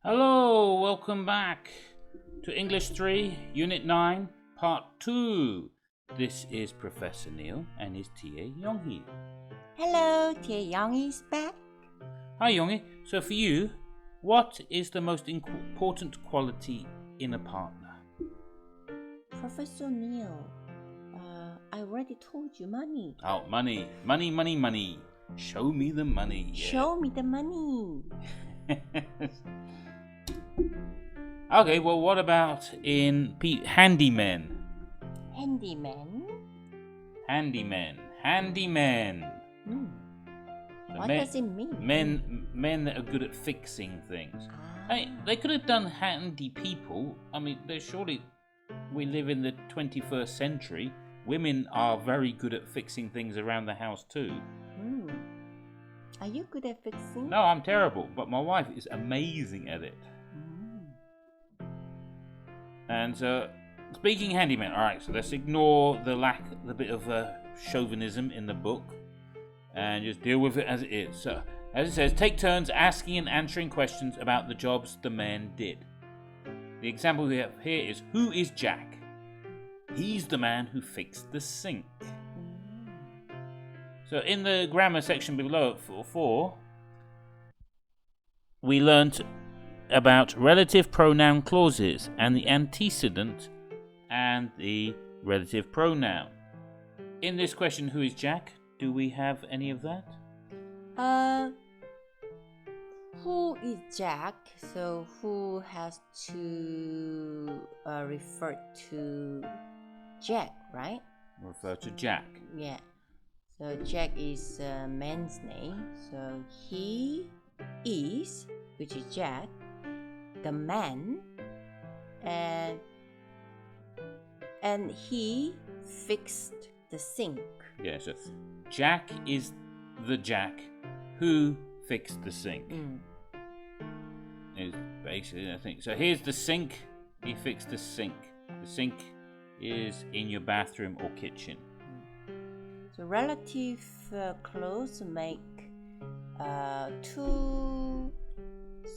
Hello, welcome back to English 3, Unit 9, Part 2. This is Professor Neil and his TA Yonghee. Hello, Tia Young is back. Hi Yonghee, so for you, what is the most important quality in a partner? Professor Neil, I already told you money. Oh, money. Money. Show me the money. Yeah. Show me the money. Okay, well, what about in handymen? Handyman. Handymen. So What does it mean? Men that are good at fixing things. They could have done handy people. I mean, we live in the 21st century. Women are very good at fixing things around the house too. Are you good at fixing? No, I'm terrible, but my wife is amazing at it. And so, speaking handyman, alright, so let's ignore the bit of chauvinism in the book and just deal with it as it is. So, as it says, take turns asking and answering questions about the jobs the men did. The example we have here is, who is Jack? He's the man who fixed the sink. So in the grammar section below at 4, we learnt about relative pronoun clauses and the antecedent and the relative pronoun. In this question, who is Jack? Do we have any of that? Who is Jack? So who has to refer to Jack, right? Refer to Jack. Yeah. So Jack is a man's name. So he is, which is Jack, the man, and he fixed the sink. Yeah, so Jack is the Jack who fixed the sink. Is basically the thing. So here's the sink. He fixed the sink. The sink is in your bathroom or kitchen. So relative clause make two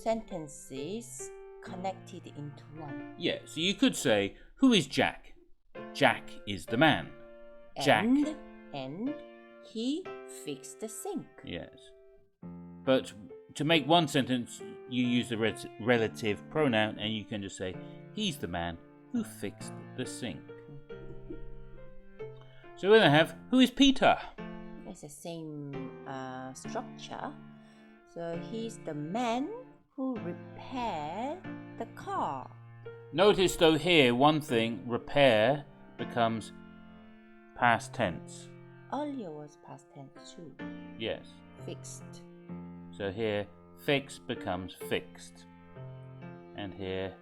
sentences connected into one. Yeah, so you could say, who is Jack? Jack is the man. Jack. And he fixed the sink. Yes. But to make one sentence, you use the relative pronoun and you can just say, he's the man who fixed the sink. So we're going to have, who is Peter? It's the same structure. So he's the man who repaired the car. Notice though here, one thing, repair becomes past tense. Earlier was past tense too. Yes. Fixed. So here, fix becomes fixed. And here,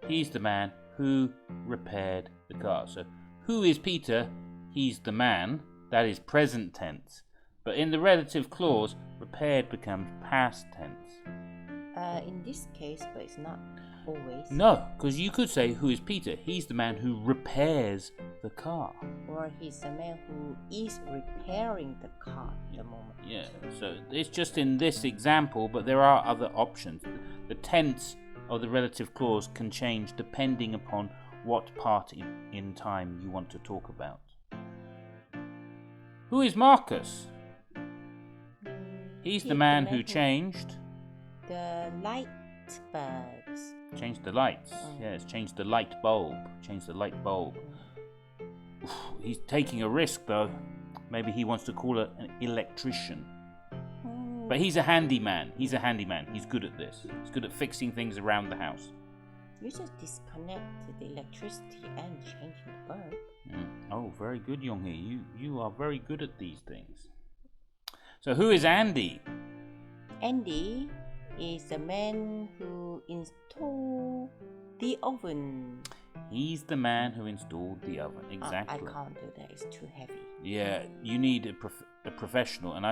he's the man who repaired the car. So who is Peter? He's the man. That is present tense. But in the relative clause, repaired becomes past tense. In this case, but it's not always. No, because you could say, who is Peter? He's the man who repairs the car. Or he's the man who is repairing the car at the moment. Yeah, so it's just in this example, but there are other options. The tense of the relative clause can change depending upon what part in time you want to talk about. Who is Marcus? He's the man who changed the light bulbs. Changed the lights. Yes, changed the light bulb. Changed the light bulb. He's taking a risk though. Maybe he wants to call an electrician. But he's a handyman. He's good at this. He's good at fixing things around the house. You just disconnect the electricity and change the bulb. Oh, very good, Yonghee. You are very good at these things. So who is Andy? Andy is the man who installed the oven. He's the man who installed the oven. Exactly. I can't do that. It's too heavy. Yeah, you need a professional. And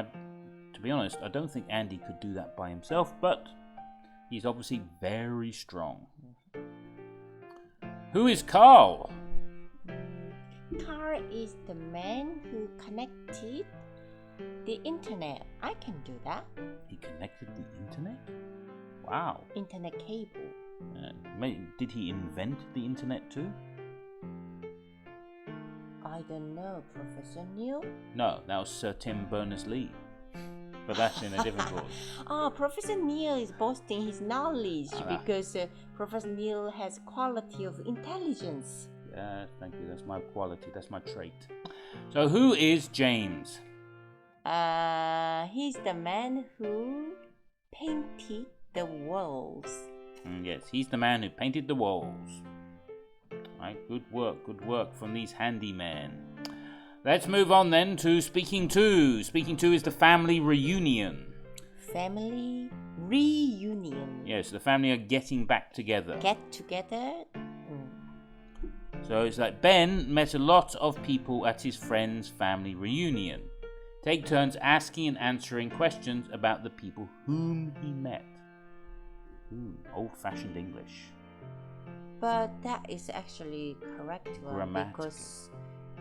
to be honest, I don't think Andy could do that by himself, but he's obviously very strong. Who is Carl? Carl is the man who connected the internet. I can do that. He connected the internet? Wow. Internet cable. Did he invent the internet too? I don't know, Professor Neil. No, that was Sir Tim Berners-Lee. But that's in a different course. Professor Neil is boasting his knowledge Ah. because Professor Neil has quality of intelligence. Yeah, thank you. That's my quality. That's my trait. So who is James? He's the man who painted the walls. Yes, he's the man who painted the walls. Right, good work from these handymen. Let's move on then to speaking to. Speaking to is the family reunion. Family reunion. Yes, the family are getting back together. Get together. So it's like Ben met a lot of people at his friend's family reunion. Take turns asking and answering questions about the people whom he met. Old-fashioned English. But that is actually correct one Grammatical. because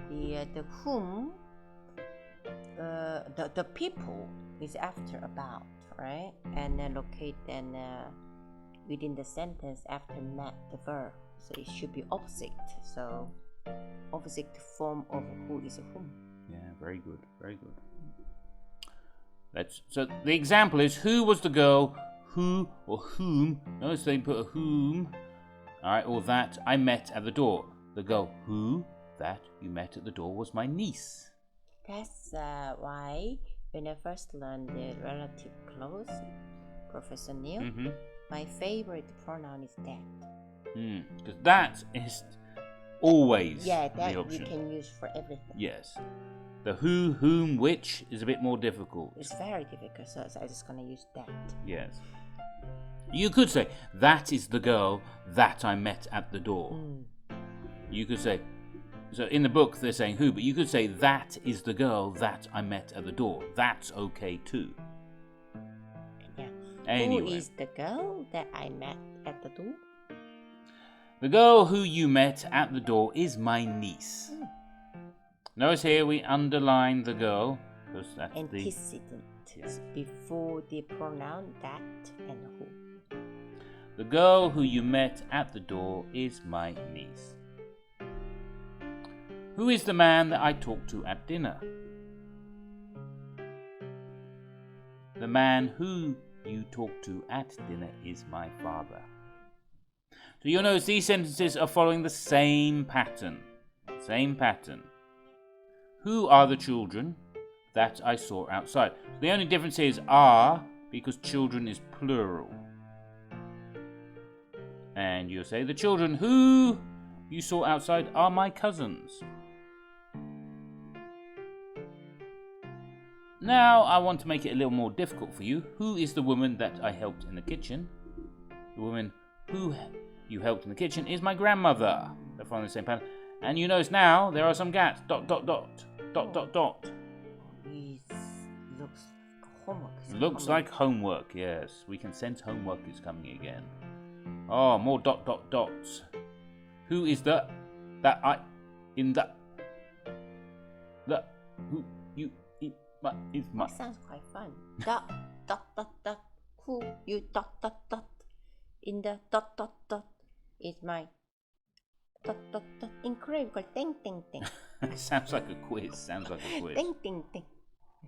the whom the people is after about, right? And then locate then within the sentence after met the verb. So it should be opposite. So opposite form of who is whom. Yeah, very good, very good. So the example is, who was the girl who or whom? Notice they put a whom, all right, or that I met at the door. The girl who that you met at the door was my niece. That's why when I first learned the relative clause, Professor Neil, my favorite pronoun is that. Because that is always that the option. you can use for everything. Yes. The who, whom, which is a bit more difficult. It's very difficult, so I'm just gonna use that. Yes. You could say, that is the girl that I met at the door. You could say, so in the book they're saying who, but you could say, that is the girl that I met at the door. That's okay too. Yeah. Anyway. Who is the girl that I met at the door? The girl who you met at the door is my niece. Notice here we underline the girl because that's antecedent before the pronoun that and who. The girl who you met at the door is my niece. Who is the man that I talked to at dinner? The man who you talked to at dinner is my father. So you'll notice these sentences are following the same pattern. Same pattern. Who are the children that I saw outside? The only difference here is are, because children is plural. And you'll say, the children who you saw outside are my cousins. Now I want to make it a little more difficult for you. Who is the woman that I helped in the kitchen? The woman who you helped in the kitchen is my grandmother. They're following the same pattern. And you notice now there are some gaps. ... Looks like homework, yes. We can sense homework is coming again. Oh, more ... Who is that I in the who you in my is my. That sounds quite fun. ... Who you ... in the ... is my ... incredible ting. Sounds like a quiz. Ting.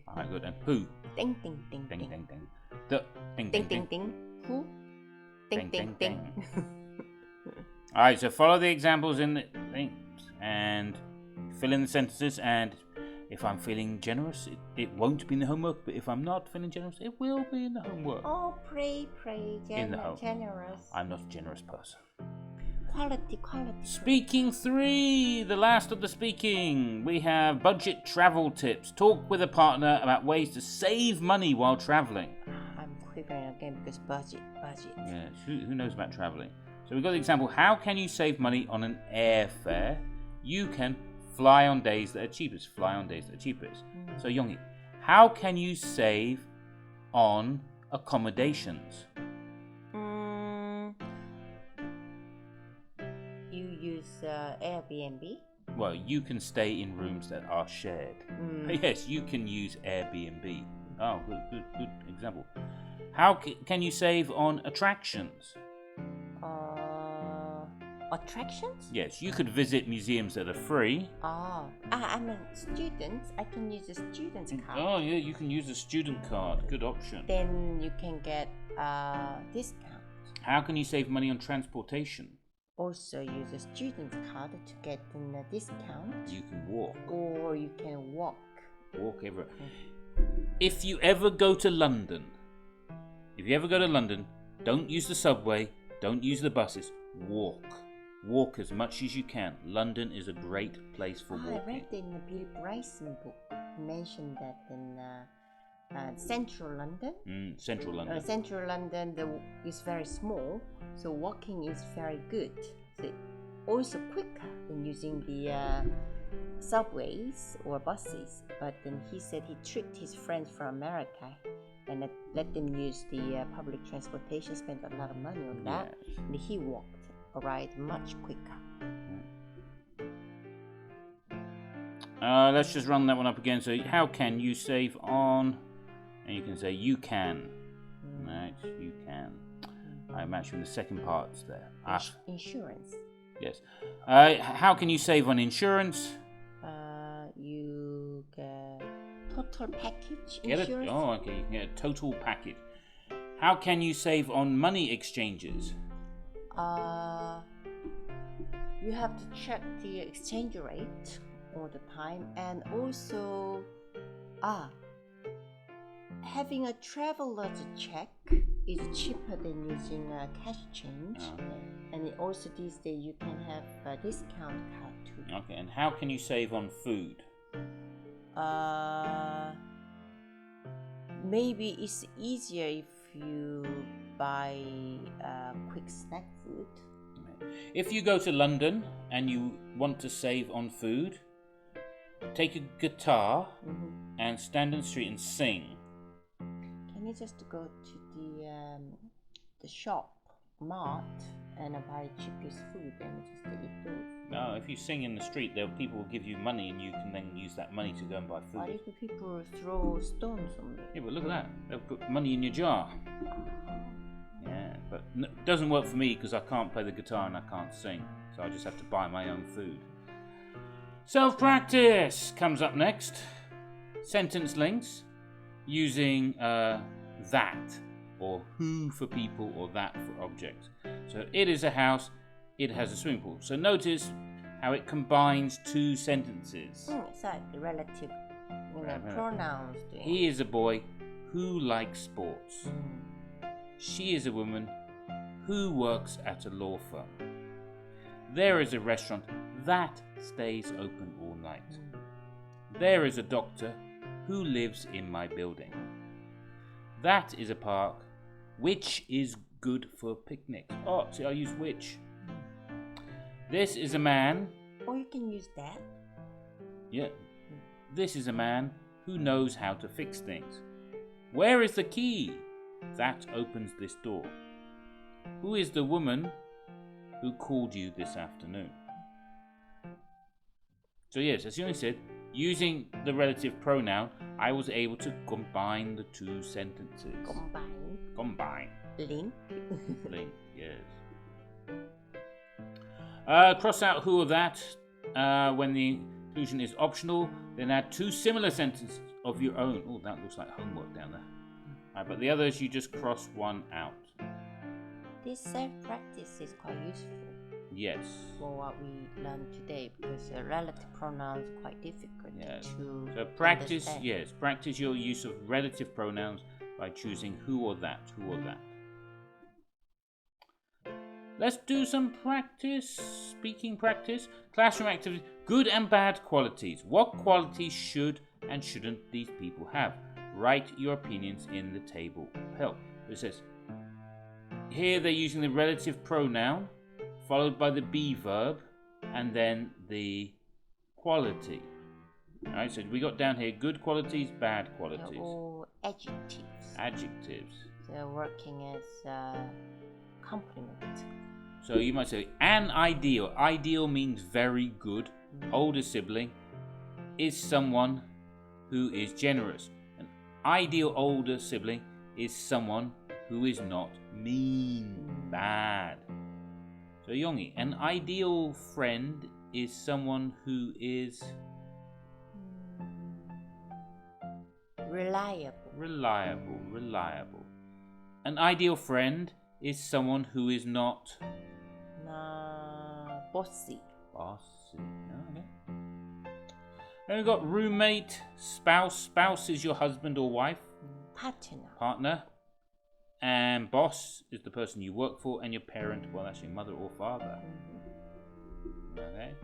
Alright, good. And who? Ting. The ting. Who? Ting. Alright, so follow the examples in the things and fill in the sentences. And if I'm feeling generous, it won't be in the homework. But if I'm not feeling generous, it will be in the homework. Oh, pray, In the home. generous. I'm not a generous person. Quality. Speaking 3, the last of the speaking. We have budget travel tips. Talk with a partner about ways to save money while traveling. I'm quivering again because budget. Yes, who knows about traveling? So we've got the example, how can you save money on an airfare? You can fly on days that are cheapest. So Yongi, how can you save on accommodations? You use Airbnb? Well, you can stay in rooms that are shared. Yes, you can use Airbnb. Oh, good example. How can you save on attractions? Attractions? Yes, you could visit museums that are free. I'm a student. I can use a student's card. Oh, yeah, you can use a student card. Good option. Then you can get a discount. How can you save money on transportation? Also use a student's card to get a discount. You can walk. Or you can walk. Walk everywhere. If you ever go to London, don't use the subway, don't use the buses, walk. Walk as much as you can. London is a great place for walking. I read in the Bill Bryson book, mentioned that in Central London. Central London. Central London is very small, so walking is very good. So also quicker than using the subways or buses. But then he said he tricked his friends from America and let them use the public transportation, spent a lot of money on that, and he walked a ride much quicker. Let's just run that one up again. So how can you save on? And you can say you can. Right, you can. I'm actually in the second part there. Insurance. Yes. How can you save on insurance? You get total package Okay, you can get a total package. How can you save on money exchanges? You have to check the exchange rate all the time, and also having a traveler's check is cheaper than using cash change. And also these days you can have a discount card too. Okay, and how can you save on food? Maybe it's easier if you buy quick snack food. If you go to London and you want to save on food, take a guitar and stand in the street and sing. Can you just go to the shop, mart, and buy cheapest food and just eat those? No, if you sing in the street, people will give you money and you can then use that money to go and buy food. What if the people throw stones on me? Yeah, but look at that. They'll put money in your jar. Yeah, but it doesn't work for me because I can't play the guitar and I can't sing. So I just have to buy my own food. Self-practice comes up next. Sentence links using that or who for people or that for objects. So it is a house, it has a swimming pool. So notice how it combines two sentences. It's like relative pronouns. He is a boy who likes sports. She is a woman who works at a law firm. There is a restaurant that stays open all night. There is a doctor who lives in my building. That is a park which is good for picnics. Oh, see, I use which. This is a man. Or you can use that. Yeah. This is a man who knows how to fix things. Where is the key that opens this door? Who is the woman who called you this afternoon? So yes, as you said, using the relative pronoun, I was able to combine the two sentences. Combine. Link. Link, yes. Cross out who or that when the inclusion is optional. Then add two similar sentences of your own. Oh, that looks like homework down there. But the others, you just cross one out. This self-practice is quite useful. Yes. For what we learned today, because relative pronouns are quite difficult to So practice, understand. practice your use of relative pronouns by choosing who or that. Let's do some practice, speaking practice. Classroom activities, good and bad qualities. What qualities should and shouldn't these people have? Write your opinions in the table of help. It says, here they're using the relative pronoun, followed by the be verb, and then the quality. Alright, so we got down here good qualities, bad qualities. They're all adjectives. Adjectives. They're working as complement. So you might say, an ideal. Ideal means very good. Older sibling is someone who is generous. An ideal older sibling is someone who is not mean, bad. So Yongi, an ideal friend is someone who is reliable. An ideal friend is someone who is not bossy. Okay. Then we've got roommate, spouse. Spouse is your husband or wife. Partner. And boss is the person you work for, and your parent, well, that's your mother or father. Okay.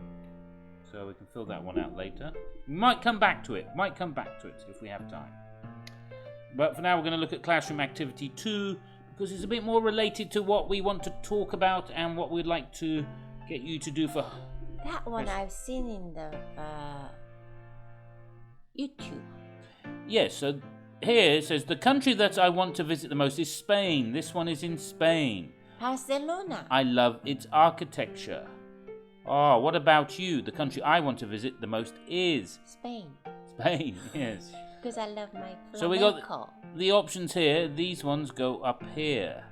So we can fill that one out later. We might come back to it. If we have time. But for now, we're going to look at classroom activity 2 because it's a bit more related to what we want to talk about and what we'd like to get you to do for. That one I've seen in the YouTube. Yes, so here it says the country that I want to visit the most is Spain. This one is in Spain. Barcelona. I love its architecture. Oh, what about you? The country I want to visit the most is Spain, yes. Because I love my flamenco. So we got the options here. These ones go up here.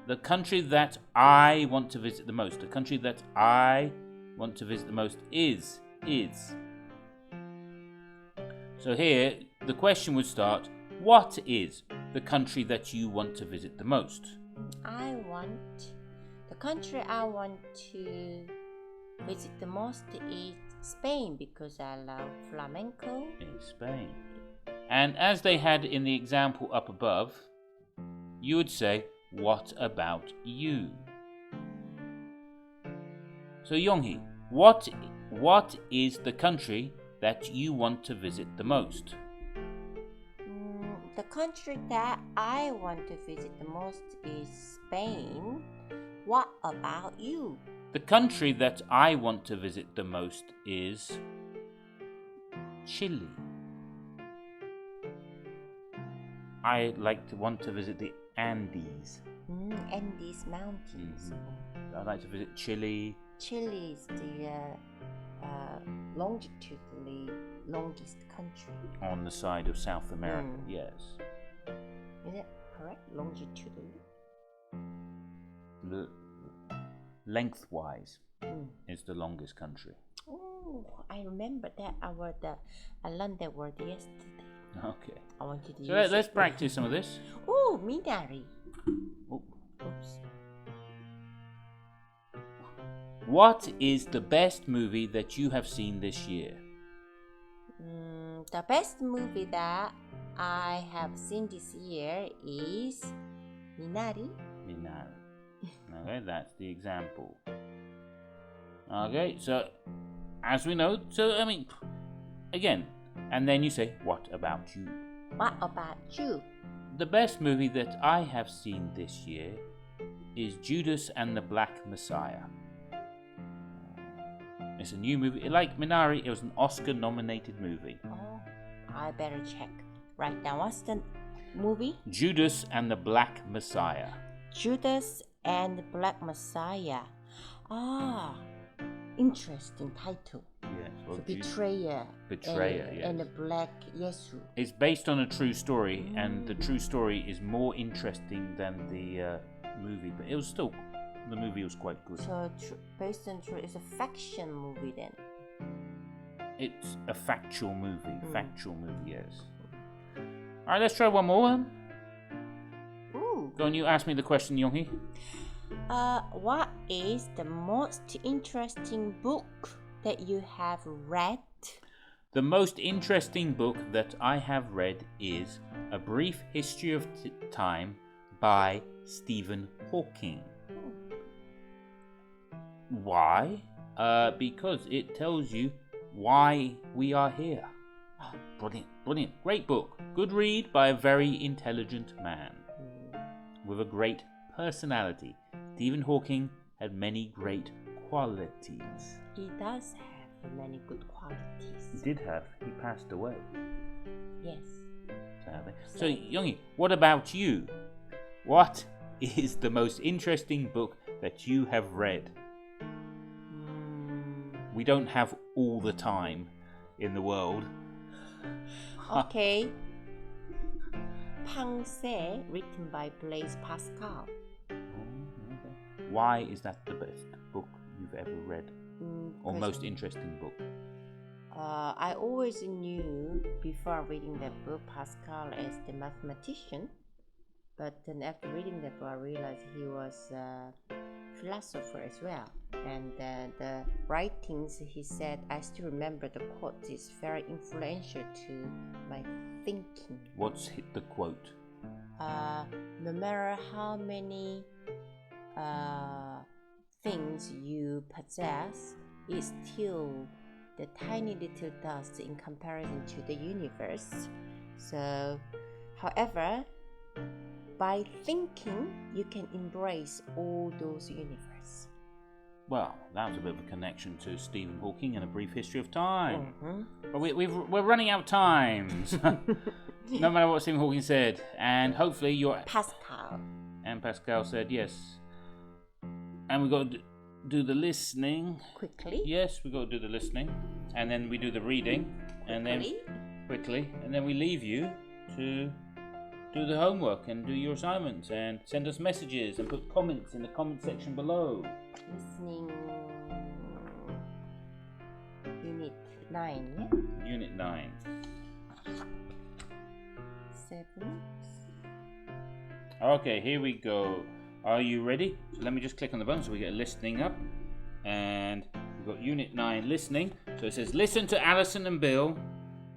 The country that I want to visit the most. The country that I want to visit the most is. So here, the question would start, what is the country that you want to visit the most? The country I want to visit the most is Spain because I love flamenco. In Spain. And as they had in the example up above, you would say, what about you? So Yonghee, what is the country that you want to visit the most? The country that I want to visit the most is Spain. What about you? The country that I want to visit the most is Chile. I want to visit the Andes. Andes Mountains. I'd like to visit Chile. Chile is the longitudinally longest country. On the side of South America, yes. Is it correct? Longitudinally? Lengthwise is the longest country. Oh, I remember that I learned that word yesterday. Okay. I wanted to so use let's it. practice some of this. Oh, Minari. Oh. Oops. What is the best movie that you have seen this year? The best movie that I have seen this year is Minari. Okay, that's the example. Okay, so as we know, again, and then you say, what about you? What about you? The best movie that I have seen this year is Judas and the Black Messiah. It's a new movie. Like Minari, it was an Oscar-nominated movie. Oh, I better check. Right now, what's the movie? Judas and the Black Messiah. Judas and the Black Messiah. Ah, interesting title. Yes, well, the betrayer. Yes. And the Black Jesus. It's based on a true story, and the true story is more interesting than the movie, but it was still, the movie was quite good. So based on true, it's a fiction movie then? It's a factual movie. Yes. Alright, let's try one more. Ooh. Go on, you ask me the question, Yonghee. What is the most interesting book that you have read? The most interesting book that I have read is A Brief History of Time by Stephen Hawking. Why? Because it tells you why we are here. Oh, brilliant. Great book. Good read by a very intelligent man with a great personality. Stephen Hawking had many great qualities. He does have many good qualities. He did have. He passed away. Yes. Sadly. So, Yonghee, what about you? What is the most interesting book that you have read? We don't have all the time in the world. Okay. Pensée, written by Blaise Pascal. Oh, okay. Why is that the best book you've ever read? Or most interesting book? I always knew before reading that book Pascal as the mathematician, but then after reading that book I realized he was a philosopher as well. And the writings he said, I still remember the quote, is very influential to my thinking. What's the quote? No matter how many things you possess, it's still the tiny little dust in comparison to the universe. So, however, by thinking, you can embrace all those universe. Well, that was a bit of a connection to Stephen Hawking and A Brief History of Time. Mm-hmm. But we're running out of time. No matter what Stephen Hawking said. And hopefully you're... Pascal. And Pascal said yes. And we've got to do the listening. Quickly? Yes, we've got to do the listening. And then we do the reading. And then quickly. And then we leave you to do the homework and do your assignments and send us messages and put comments in the comment section below. Listening Unit 9, yeah? Unit 9. 7. Okay, here we go. Are you ready? So let me just click on the button so we get listening up. And we've got Unit 9, listening. So it says, listen to Alison and Bill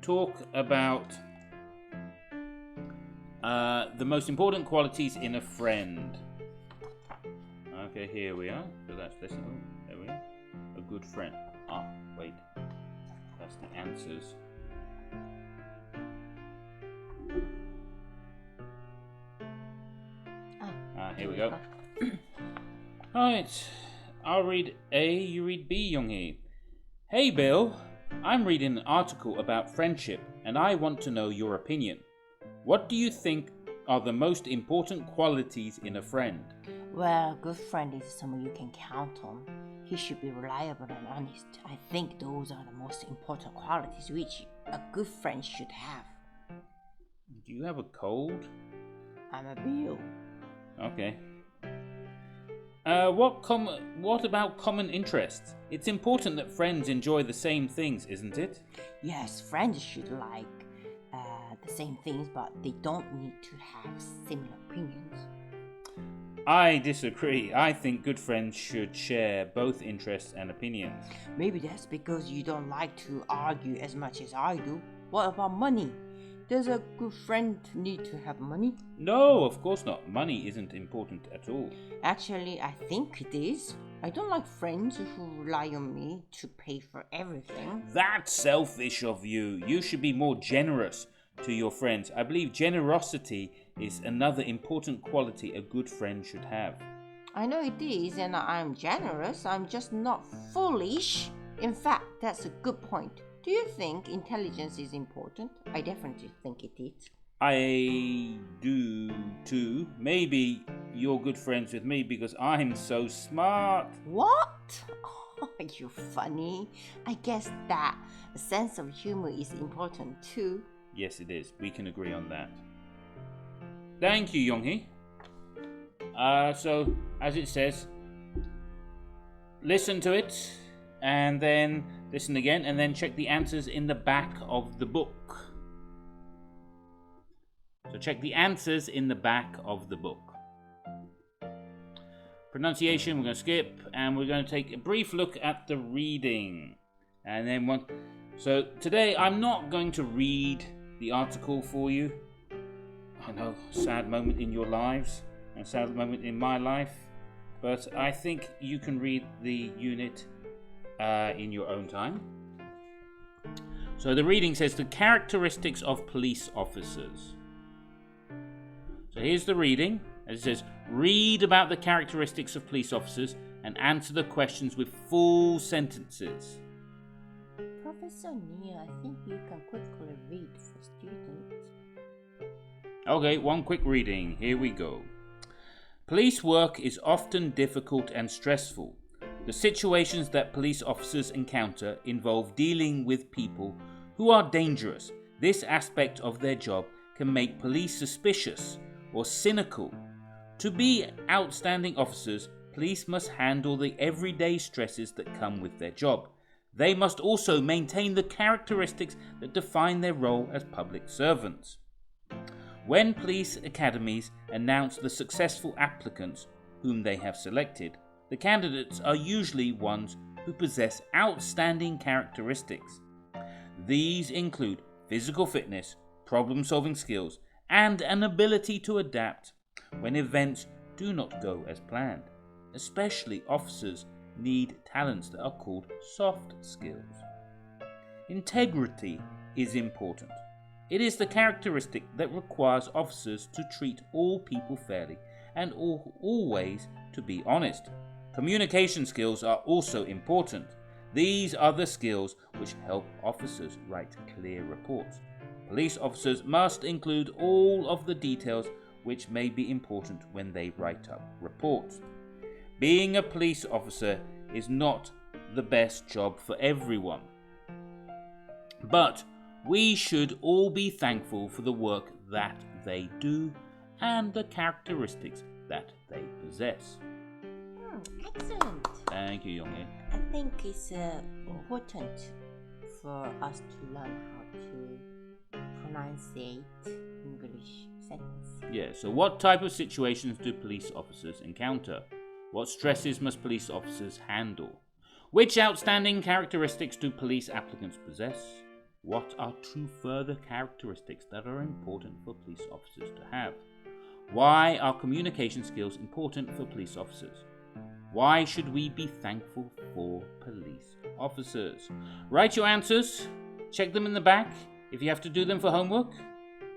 talk about the most important qualities in a friend. Okay, here we are. So that's listen. Oh, there we are. A good friend. Ah, wait. That's the answers. Here we go. Alright. I'll read A, you read B, Younghee. Hey Bill, I'm reading an article about friendship and I want to know your opinion. What do you think are the most important qualities in a friend? Well, a good friend is someone you can count on. He should be reliable and honest. I think those are the most important qualities which a good friend should have. Do you have a cold? I'm a Bill. Okay. What about common interests? It's important that friends enjoy the same things, isn't it? Yes, friends should like the same things, but they don't need to have similar opinions. I disagree. I think good friends should share both interests and opinions. Maybe that's because you don't like to argue as much as I do. What about money? Does a good friend need to have money? No, of course not. Money isn't important at all. Actually, I think it is. I don't like friends who rely on me to pay for everything. That's selfish of you. You should be more generous to your friends. I believe generosity is another important quality a good friend should have. I know it is, and I'm generous. I'm just not foolish. In fact, that's a good point. Do you think intelligence is important? I definitely think it is. I do too. Maybe you're good friends with me because I'm so smart. What? Oh, you're funny. I guess that a sense of humor is important too. Yes, it is. We can agree on that. Thank you, Younghee. So, as it says, listen to it, and then listen again, and then check the answers in the back of the book. So check the answers in the back of the book. Pronunciation, we're going to skip, and we're going to take a brief look at the reading. And then so today I'm not going to read the article for you. I know, sad moment in your lives, and sad moment in my life, but I think you can read the unit in your own time. So the reading says the characteristics of police officers. So here's the reading. It says, read about the characteristics of police officers and answer the questions with full sentences. Professor Nia, I think you can quickly read for students. Okay, one quick reading. Here we go. Police work is often difficult and stressful. The situations that police officers encounter involve dealing with people who are dangerous. This aspect of their job can make police suspicious or cynical. To be outstanding officers, police must handle the everyday stresses that come with their job. They must also maintain the characteristics that define their role as public servants. When police academies announce the successful applicants whom they have selected, the candidates are usually ones who possess outstanding characteristics. These include physical fitness, problem-solving skills, and an ability to adapt when events do not go as planned. Especially officers need talents that are called soft skills. Integrity is important. It is the characteristic that requires officers to treat all people fairly and always to be honest. Communication skills are also important. These are the skills which help officers write clear reports. Police officers must include all of the details which may be important when they write up reports. Being a police officer is not the best job for everyone. But we should all be thankful for the work that they do and the characteristics that they possess. Excellent. Thank you, Young-in. I think it's important for us to learn how to pronunciate English sentence. Yeah, so what type of situations do police officers encounter? What stresses must police officers handle? Which outstanding characteristics do police applicants possess? What are two further characteristics that are important for police officers to have? Why are communication skills important for police officers? Why should we be thankful for police officers? Write your answers. Check them in the back. If you have to do them for homework,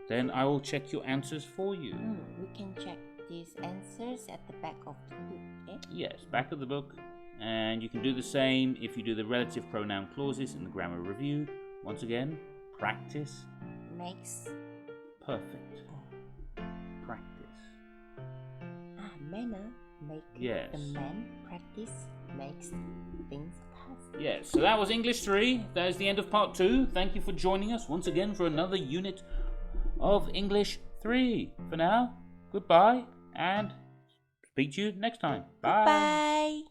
then I will check your answers for you. We can check these answers at the back of the book, eh? Yes, back of the book. And you can do the same if you do the relative pronoun clauses in the grammar review. Once again, practice Makes perfect. Practice. Manner make Yes. the man. Practice makes things perfect. Yes, so that was English 3. That is the end of part 2. Thank you for joining us once again for another unit of English 3. For now, goodbye and speak to you next time. Bye. Bye.